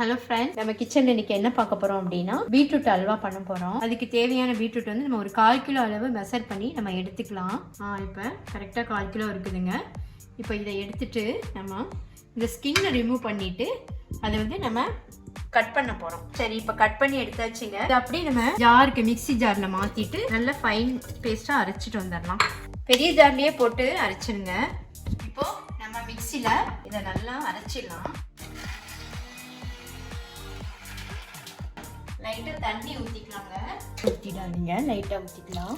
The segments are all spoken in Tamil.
ஹலோ ஃப்ரெண்ட்ஸ், நம்ம கிச்சனில் இன்றைக்கி என்ன பார்க்க போகிறோம் அப்படின்னா பீட்ரூட் அல்வா பண்ண போகிறோம். அதுக்கு தேவையான பீட்ரூட் வந்து நம்ம ஒரு 1/4 கிலோ அளவு மெஷர் பண்ணி நம்ம எடுத்துக்கலாம். இப்போ கரெக்டாக 1/4 கிலோ இருக்குதுங்க. இப்போ இதை எடுத்துட்டு நம்ம இந்த ஸ்கின்னை ரிமூவ் பண்ணிவிட்டு அதை வந்து நம்ம கட் பண்ண போகிறோம். சரி, இப்போ கட் பண்ணி எடுத்தாச்சுங்க. இது அப்படியே நம்ம ஜாருக்கு மிக்சி ஜாரில் மாற்றிட்டு நல்லா ஃபைன் பேஸ்ட்டாக அரைச்சிட்டு வந்துடலாம். பெரிய ஜார்லேயே போட்டு அரைச்சிடுங்க. இப்போது நம்ம மிக்சியில் இதை நல்லா அரைச்சிடலாம். லைட்டா தண்ணி ஊத்திக்கலாங்க. ஊத்திடாதீங்க, லைட்டா ஊத்திக்கலாம்.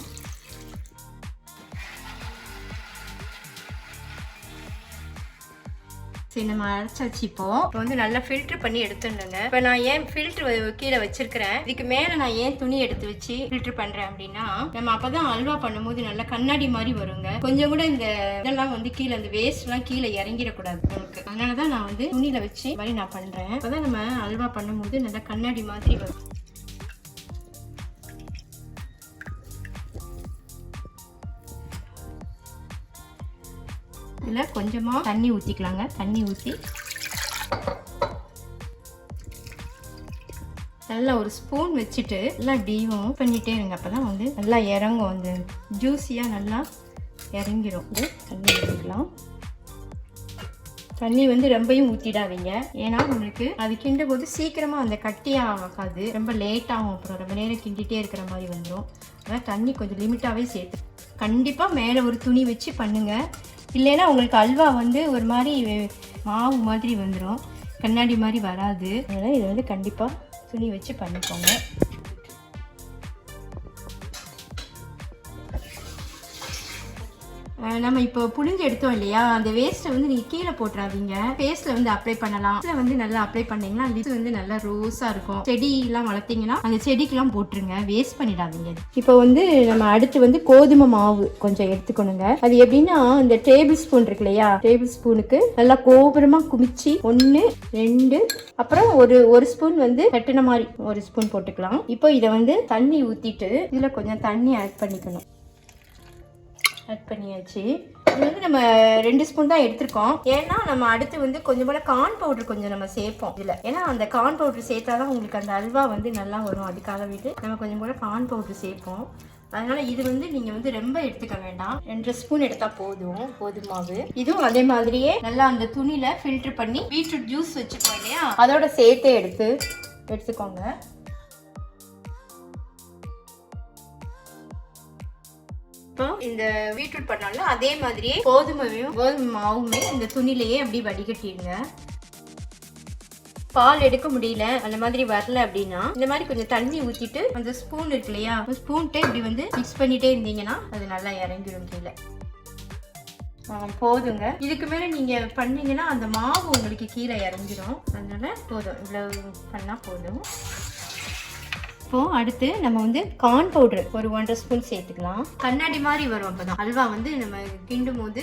சரி, நம்ம அரைச்சாச்சு. இப்போ வந்து நல்லா ஃபில்டர் பண்ணி எடுத்துடுங்க. இப்போ நான் ஏன் ஃபில்டர் கீழே வச்சிருக்கிறேன், இதுக்கு மேலே நான் ஏன் துணி எடுத்து வச்சு ஃபில்டர் பண்றேன் அப்படின்னா, நம்ம அப்பதான் அல்வா பண்ணும்போது நல்லா கண்ணாடி மாதிரி வருங்க. கொஞ்சம் கூட இந்த இதெல்லாம் வந்து கீழே இந்த வேஸ்ட் எல்லாம் கீழே இறங்கிடக்கூடாது உங்களுக்கு. அதனாலதான் நான் வந்து துணியில வச்சு மாதிரி நான் பண்றேன். அப்பதான் நம்ம அல்வா பண்ணும்போது நல்லா கண்ணாடி மாதிரி வரும். இதில் கொஞ்சமாக தண்ணி ஊற்றிக்கலாங்க. தண்ணி ஊற்றி நல்லா ஒரு ஸ்பூன் வச்சுட்டு நல்லா டீவும் பண்ணிகிட்டே இருங்க. அப்போ தான் வந்து நல்லா இறங்கும், அந்த ஜூஸியாக நல்லா இறங்கிடும். தண்ணி ஊற்றிக்கலாம். தண்ணி வந்து ரொம்பையும் ஊற்றிடாதீங்க, ஏன்னா உங்களுக்கு அது கிண்டும் போது சீக்கிரமாக அந்த கட்டியாக ஆகாது, ரொம்ப லேட்டாகும். அப்புறம் ரொம்ப நேரம் கிண்டிகிட்டே இருக்கிற மாதிரி வந்துடும். அதான் தண்ணி கொஞ்சம் லிமிட்டாகவே சேர்த்து கண்டிப்பாக மேலே ஒரு துணி வச்சு பண்ணுங்கள். இல்லைன்னா உங்களுக்கு அல்வா வந்து ஒரு மாதிரி மாவு மாதிரி வந்துடும், கண்ணாடி மாதிரி வராது. அதனால் இதை வந்து கண்டிப்பாக துணி வச்சு பண்ணிக்கோங்க. நம்ம இப்போ புளிஞ்சு எடுத்தோம் இல்லையா, அந்த வேஸ்ட்டை வந்து நீங்கள் கீழே போட்டுறாதீங்க. ஃபேஸில் வந்து அப்ளை பண்ணலாம். இதில் வந்து நல்லா அப்ளை பண்ணிங்கன்னா லிப்ஸ் வந்து நல்லா ரோஸாக இருக்கும். செடியெல்லாம் வளர்த்திங்கன்னா அந்த செடிக்கெலாம் போட்டுருங்க, வேஸ்ட் பண்ணிடாதீங்க. இப்போ வந்து நம்ம அடுத்து வந்து கோதுமை மாவு கொஞ்சம் எடுத்துக்கணுங்க. அது எப்படின்னா, இந்த டேபிள் ஸ்பூன் இருக்கு இல்லையா, டேபிள் ஸ்பூனுக்கு நல்லா கோபுரமாக குமிச்சு 1 2 அப்புறம் ஒரு ஸ்பூன் வந்து தட்டின மாதிரி ஒரு ஸ்பூன் போட்டுக்கலாம். இப்போ இதை வந்து தண்ணி ஊற்றிட்டு இதில் கொஞ்சம் தண்ணி ஆட் பண்ணிக்கணும். ஆட் பண்ணியாச்சு. இது வந்து நம்ம 2 ஸ்பூன் தான் எடுத்திருக்கோம். ஏன்னா நம்ம அடுத்து வந்து கொஞ்சம் போல கார்ன் பவுடர் கொஞ்சம் நம்ம சேர்ப்போம் இதில். ஏன்னா அந்த கார்ன் பவுடர் சேர்த்தாதான் உங்களுக்கு அந்த அல்வா வந்து நல்லா வரும். அதுக்காக விட்டு நம்ம கொஞ்சம் போல கார்ன் பவுடர் சேர்ப்போம். அதனால இது வந்து நீங்கள் வந்து ரொம்ப எடுத்துக்க வேண்டாம், 2 ஸ்பூன் எடுத்தால் போதும் கோதுமாவு. இதுவும் அதே மாதிரியே நல்லா அந்த துணியில் ஃபில்டர் பண்ணி பீட்ரூட் ஜூஸ் வச்சுப்போம் இல்லையா, அதோட சேர்த்தே எடுத்துக்கோங்க. இந்த பீட்ரூட் பண்ணாலும் அதே மாதிரியே கோதுமை மாவுமே இந்த துணிலேயே அப்படி வடிகட்டிடுங்க. பால் எடுக்க முடியல, அந்த மாதிரி வரல அப்படின்னா இந்த மாதிரி கொஞ்சம் தண்ணி ஊற்றிட்டு அந்த ஸ்பூன் இருக்கு இல்லையா, ஸ்பூன்ட்டே இப்படி வந்து மிக்ஸ் பண்ணிட்டே இருந்தீங்கன்னா அது நல்லா இறங்கிடும் கீழே. போதுங்க. இதுக்கு மேலே நீங்கள் பண்ணீங்கன்னா அந்த மாவு உங்களுக்கு கீழே இறங்கிடும். அதனால போதும், இவ்வளவு பண்ணால் போதும். இப்போ அடுத்து நம்ம வந்து கார்ன் பவுடர் ஒரு 1.5 ஸ்பூன் சேர்த்துக்கலாம். கண்ணாடி மாதிரி வரும். அப்பதான் அல்வா வந்து நம்ம கிண்டும் போது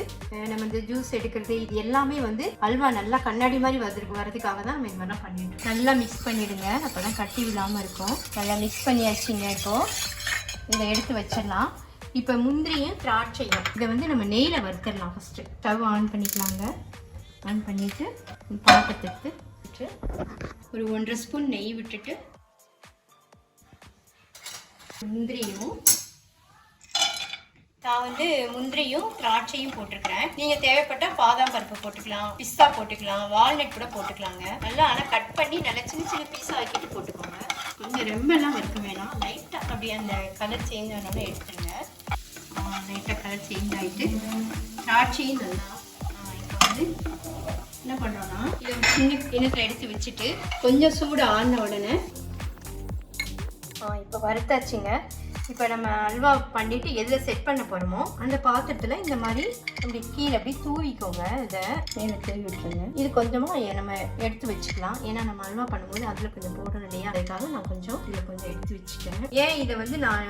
நம்ம இந்த ஜூஸ் எடுக்கிறது இது எல்லாமே வந்து அல்வா நல்லா கண்ணாடி மாதிரி வரதுக்காக தான் நம்ம இது மாதிரிலாம் பண்ணிடுறோம். நல்லா மிக்ஸ் பண்ணிடுங்க, அப்பதான் கட்டி விழாமல் இருக்கும். நல்லா மிக்ஸ் பண்ணியாச்சுங்க. இப்போ இதை எடுத்து வச்சிடலாம். இப்போ முந்திரியும் திராட்சையும் இதை வந்து நம்ம நெய்யில் வறுத்துடலாம். ஃபஸ்ட்டு ஸ்டவ் ஆன் பண்ணிக்கலாங்க. ஆன் பண்ணிவிட்டு பாத்திரத்துக்கு ஒரு 1.5 ஸ்பூன் நெய் விட்டுட்டு முந்திரியும் திராட்சையும் போட்டிருக்கிறேன். நீங்க தேவைப்பட்ட பாதாம் பருப்பு போட்டுக்கலாம், பிஸ்தா போட்டுக்கலாம், வால்நட் கூட போட்டுக்கலாங்க. நல்லா ஆனால் கட் பண்ணி நல்லா சின்ன சின்ன பீஸா ஆக்கிட்டு போட்டுக்கோங்க. கொஞ்சம் ரொம்ப எல்லாம் வறுக்க வேணாம், லைட்டா அப்படியே அந்த கலர் சேஞ்ச் ஆனாலும் எடுத்துருங்க. லைட்டா கலர் சேஞ்ச் ஆகிட்டு திராட்சையும் நல்லா இப்போ வந்து என்ன பண்றோம்னா, இதை சின்ன கிணத்துல எடுத்து வச்சுட்டு கொஞ்சம் சூடு ஆன உடனே இப்போ வறுத்தாச்சுங்க. இப்போ நம்ம அல்வா பண்ணிட்டு எதில் செட் பண்ண போகிறோமோ அந்த பாத்திரத்தில் இந்த மாதிரி அப்படி கீழே அப்படி தூவிக்கோங்க. இதை மேலே தூவி விட்டுருங்க. இது கொஞ்சமாக நம்ம எடுத்து வச்சுக்கலாம், ஏன்னா நம்ம அல்வா பண்ணும்போது அதில் கொஞ்சம் போடணும் இல்லையா, அதுக்காக நான் கொஞ்சம் இதில் கொஞ்சம் எடுத்து வச்சுட்டேன். ஏன் இதை வந்து நான்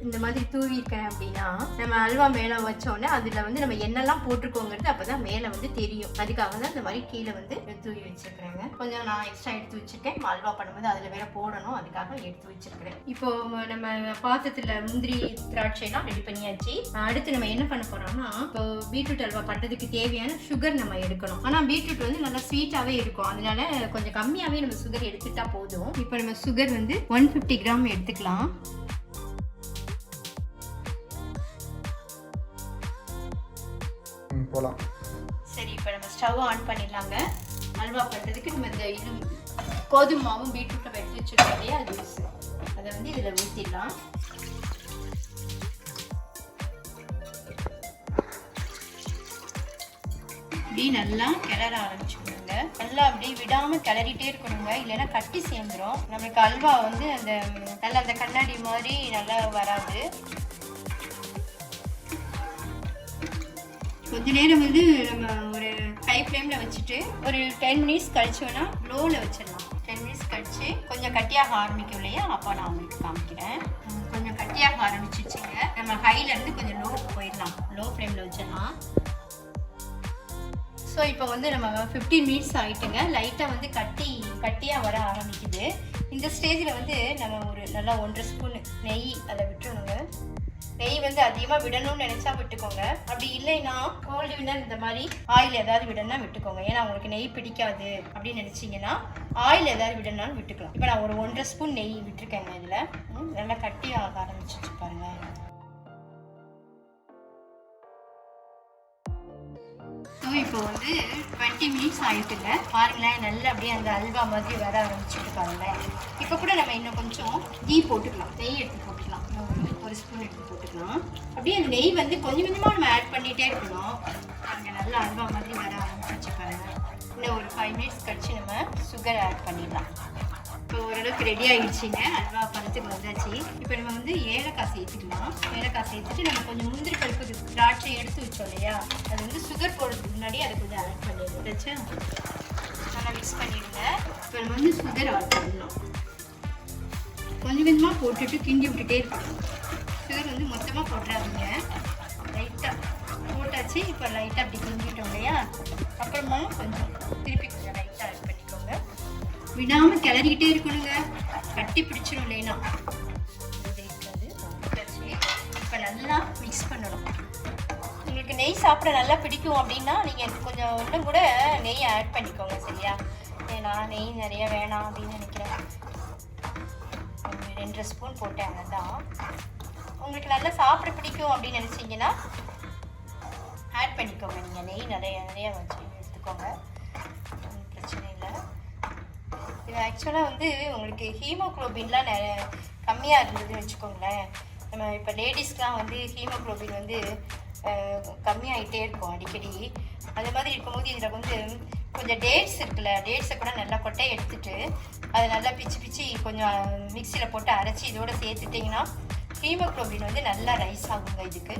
இந்த மாதிரி தூவிருக்கேன் அப்படின்னா, நம்ம அல்வா மேலே வச்சோடனே அதில் வந்து நம்ம என்னெல்லாம் போட்டிருக்கோங்கிறது அப்போ தான் மேலே வந்து தெரியும். அதுக்காக தான் இந்த மாதிரி கீழே வந்து தூவி வச்சுருக்கிறேங்க. கொஞ்சம் நான் எக்ஸ்ட்ரா எடுத்து வச்சுருக்கேன். அல்வா பண்ணும்போது அதில் வேற போடணும், அதுக்காக எடுத்து வச்சுருக்கிறேன். இப்போ நம்ம பாத்திரத்தில் இதில் முந்திரி திராட்சைலாம் ரெடி பண்ணியாச்சு. அடுத்து நம்ம என்ன பண்ண போறோம்னா, இப்போ பீட்ரூட் அல்வா பண்ணுறதுக்கு தேவையான சுகர் நம்ம எடுக்கணும். ஆனால் பீட்ரூட் வந்து நல்லா ஸ்வீட்டாகவே இருக்கும், அதனால கொஞ்சம் கம்மியாகவே நம்ம சுகர் எடுத்துட்டா போதும். இப்போ நம்ம சுகர் வந்து 150 கிராம் எடுத்துக்கலாம். போலாம். சரி, இப்போ நம்ம ஸ்டவ் ஆன் பண்ணிடலாங்க. அல்வா பண்ணுறதுக்கு நம்ம இந்த இது கோதுமை மாவும் பீட்ரூட்டை எடுத்து வச்சுருக்கோம் இல்லையா, ஜூஸ் அதை வந்து இதில் ஊற்றிடலாம். இப்படி நல்லா கிளற ஆரம்பிச்சுக்கணுங்க. நல்லா அப்படியே விடாமல் கிளறிட்டே இருக்கணுங்க, இல்லைன்னா கட்டி சேர்ந்துடும். நம்மளுக்கு அல்வா வந்து அந்த நல்லா அந்த கண்ணாடி மாதிரி நல்லா வராது. கொஞ்ச நேரம் வந்து நம்ம ஒரு ஹை ஃப்ளேமில் வச்சுட்டு ஒரு 10 மினிட்ஸ் கழிச்சோன்னா லோவில் வச்சிடலாம். 10 மினிட்ஸ் கழிச்சு கொஞ்சம் கட்டியாக ஆரம்பிக்கும் இல்லையா, அப்போ நான் உங்களுக்கு காமிக்கிறேன். கொஞ்சம் கட்டியாக ஆரம்பிச்சிருச்சுங்க. நம்ம ஹைலேருந்து கொஞ்சம் லோ போயிடலாம், லோ ஃப்ளேமில் வச்சிடலாம். ஸோ இப்போ வந்து நம்ம 15 மினிட்ஸ் ஆகிட்டுங்க. லைட்டாக வந்து கட்டியாக வர ஆரம்பிக்குது. இந்த ஸ்டேஜில் வந்து நம்ம ஒரு நல்லா 1.5 ஸ்பூன் நெய் அதை விட்டுருணுங்க. நெய் வந்து அதிகமாக விடணும்னு நினச்சா விட்டுக்கோங்க, அப்படி இல்லைன்னா கோல்டு வினர் இந்த மாதிரி ஆயில் ஏதாவது விடணும்னா விட்டுக்கோங்க. ஏன்னா உங்களுக்கு நெய் பிடிக்காது அப்படின்னு நினச்சிங்கன்னா ஆயில் ஏதாவது விடணும்னாலும் விட்டுக்கலாம். இப்போ நான் ஒரு 1.5 ஸ்பூன் நெய் விட்டுருக்கேங்க. இதில் நல்லா கட்டி ஆக ஆரம்பிச்சிச்சு பாருங்க. ஸோ இப்போ வந்து 20 மினிட்ஸ் ஆகிட்டுங்க. பாருங்களேன், நல்லா அப்படியே அந்த அல்வா மாதிரி வர ஆரம்பிச்சுட்டு பாருங்களேன். இப்போ கூட நம்ம இன்னும் கொஞ்சம் கீ போட்டுக்கலாம், நெய் எடுத்து போட்டுக்கலாம். ஒரு ஸ்பூன் எடுத்து போட்டுக்கலாம். அப்படியே அந்த நெய் வந்து கொஞ்சம் கொஞ்சமாக நம்ம ஆட் பண்ணிகிட்டே இருக்கணும். பாருங்க, நல்லா அல்வா மாதிரி வர ஆரம்பிச்சு பாருங்க. இன்னும் ஒரு 5 மினிட்ஸ் கழிச்சு நம்ம சுகர் ஆட் பண்ணிடலாம். இப்போ ஓரளவுக்கு ரெடி ஆகிடுச்சிங்க, அல்வா பழத்துக்கு வந்தாச்சு. இப்போ நம்ம வந்து ஏலக்காய் சேர்த்துக்கலாம். ஏலக்காய் சேர்த்துட்டு நம்ம கொஞ்சம் முந்திரி பருப்பு திராட்சை எடுத்து வச்சோம் இல்லையா, அது வந்து சுகர் போடுறதுக்கு முன்னாடி அதை கொஞ்சம் ஆட் பண்ணிடுச்சு. நல்லா மிக்ஸ் பண்ணிடுங்க. இப்போ நம்ம வந்து சுகர் ஆட் பண்ணலாம். கொஞ்சம் கொஞ்சமாக போட்டுட்டு கிண்டி விட்டுட்டே இருக்கணும். சுகர் வந்து மொத்தமாக போட்டுறாதீங்க, லைட்டாக போட்டாச்சு. இப்போ லைட்டாக அப்படி கிண்டிட்டோம் இல்லையா, அப்புறமா கொஞ்சம் திருப்பி கொஞ்சம் லைட்டாக ஆட் பண்ணிக்கோங்க. விடாமல் கிளறிக்கிட்டே இருக்கணுங்க, கட்டி பிடிச்சிடும் இல்லைன்னா. இப்போ நல்லா மிக்ஸ் பண்ணணும். உங்களுக்கு நெய் சாப்பிட நல்லா பிடிக்கும் அப்படின்னா நீங்கள் கொஞ்சம் இன்னும் கூட நெய் ஆட் பண்ணிக்கோங்க, சரியா? ஏன்னா நெய் நிறைய வேணாம் அப்படின்னு நினைக்கிறேன். 2 ஸ்பூன் போட்டேன், அதுதான். உங்களுக்கு நல்லா சாப்பிட பிடிக்கும் அப்படின்னு நினச்சிங்கன்னா ஆட் பண்ணிக்கோங்க. நீங்கள் நெய் நிறைய வச்சு எடுத்துக்கோங்க, பிரச்சனை இல்லை. இது ஆக்சுவலாக வந்து உங்களுக்கு ஹீமோக்ளோபின்லாம் கம்மியாக இருந்ததுன்னு வச்சுக்கோங்களேன். நம்ம இப்போ லேடிஸ்க்கெலாம் வந்து ஹீமோக்ளோபின் வந்து கம்மியாகிட்டே இருக்கும் அடிக்கடி. அது மாதிரி இருக்கும்போது இதில் வந்து கொஞ்சம் டேட்ஸ் இருக்குல்ல, டேட்ஸை கூட நல்லா கொட்டையை எடுத்துட்டு அதை நல்லா பிச்சு கொஞ்சம் மிக்சியில் போட்டு அரைச்சி இதோடு சேர்த்துட்டிங்கன்னா ஹீமோக்ளோபின் வந்து நல்லா ரைஸ் ஆகுங்க இதுக்கு.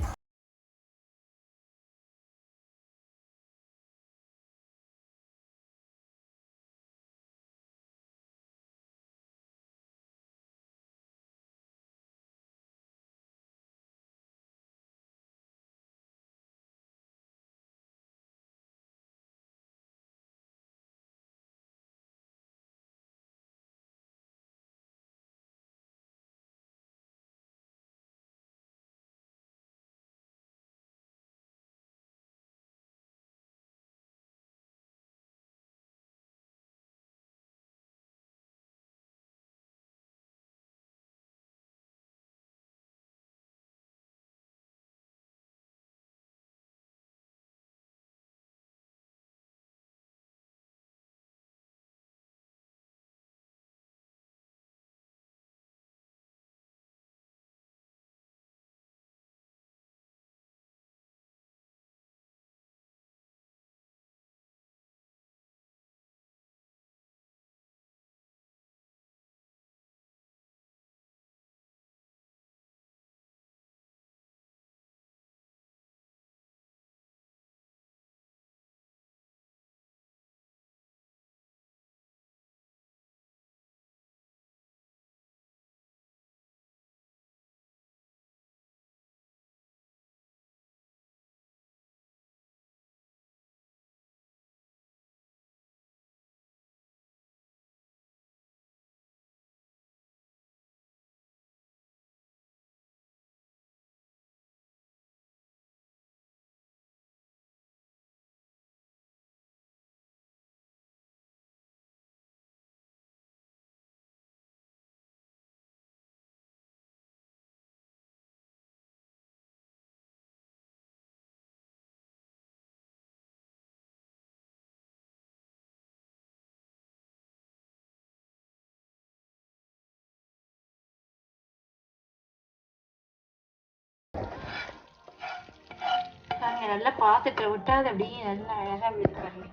நல்லா பாத்திரத்தில் விட்டாது அப்படியே நல்லா அழகாக விழுந்து.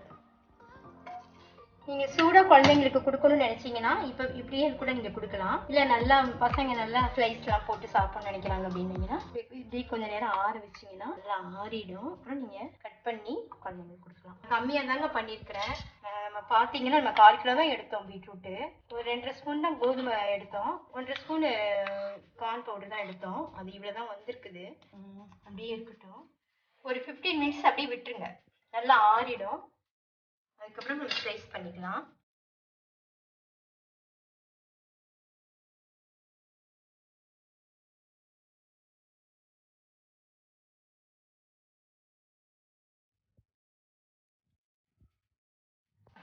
நீங்கள் சூடாக குழந்தைங்களுக்கு கொடுக்கணும்னு நினச்சிங்கன்னா இப்போ இப்படியே கூட நீங்கள் கொடுக்கலாம். இல்லை நல்லா பசங்க நல்லா ஸ்லைஸ்லாம் போட்டு சாப்பிட்ணும்னு நினைக்கிறாங்க அப்படின்னீங்கன்னா இப்படி கொஞ்சம் நேரம் ஆற வச்சிங்கன்னா நல்லா ஆறிடும். அப்புறம் நீங்கள் கட் பண்ணி குழந்தைங்களுக்கு கொடுக்கலாம். கம்மியாக தாங்க பண்ணியிருக்கிறேன். நம்ம பார்த்தீங்கன்னா நம்ம 1/4 கிலோ தான் எடுத்தோம் பீட்ரூட்டு. ஒரு 2.5 ஸ்பூன் தான் கோதுமை எடுத்தோம். 1.5 ஸ்பூனு கார்ன் பவுடர் தான் எடுத்தோம். அது இவ்வளோ தான் வந்திருக்குது. அப்படியே இருக்கட்டும். ஒரு 15 மினிட்ஸ் அப்படியே விட்டுருங்க. நல்லா ஆறிடும். அதுக்கப்புறம் நம்ம ஸ்லைஸ் பண்ணிக்கலாம்.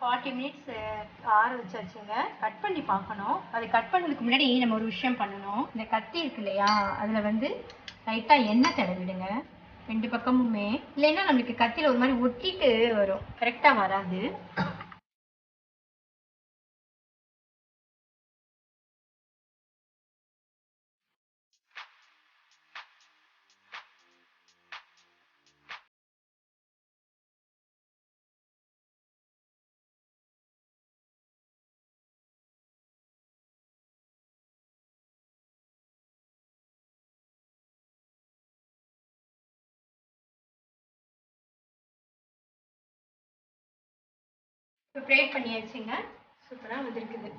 ஃபார்ட்டி மினிட்ஸ் ஆற வச்சாச்சுங்க. கட் பண்ணி பார்க்கணும். அது கட் பண்ணதுக்கு முன்னாடி நம்ம ஒரு விஷயம் பண்ணணும். இந்த கத்தி இருக்கு இல்லையா, அதில் வந்து லைட்டாக எண்ணெய் தடவிடுங்க 2 பக்கமுமே. இல்லைன்னா நம்மளுக்கு கத்தியில் ஒரு மாதிரி ஒட்டிட்டு வரும், கரெக்டாக வராது. இப்போ ஃப்ரை பண்ணியாச்சுங்க. சூப்பராக வந்திருக்குது.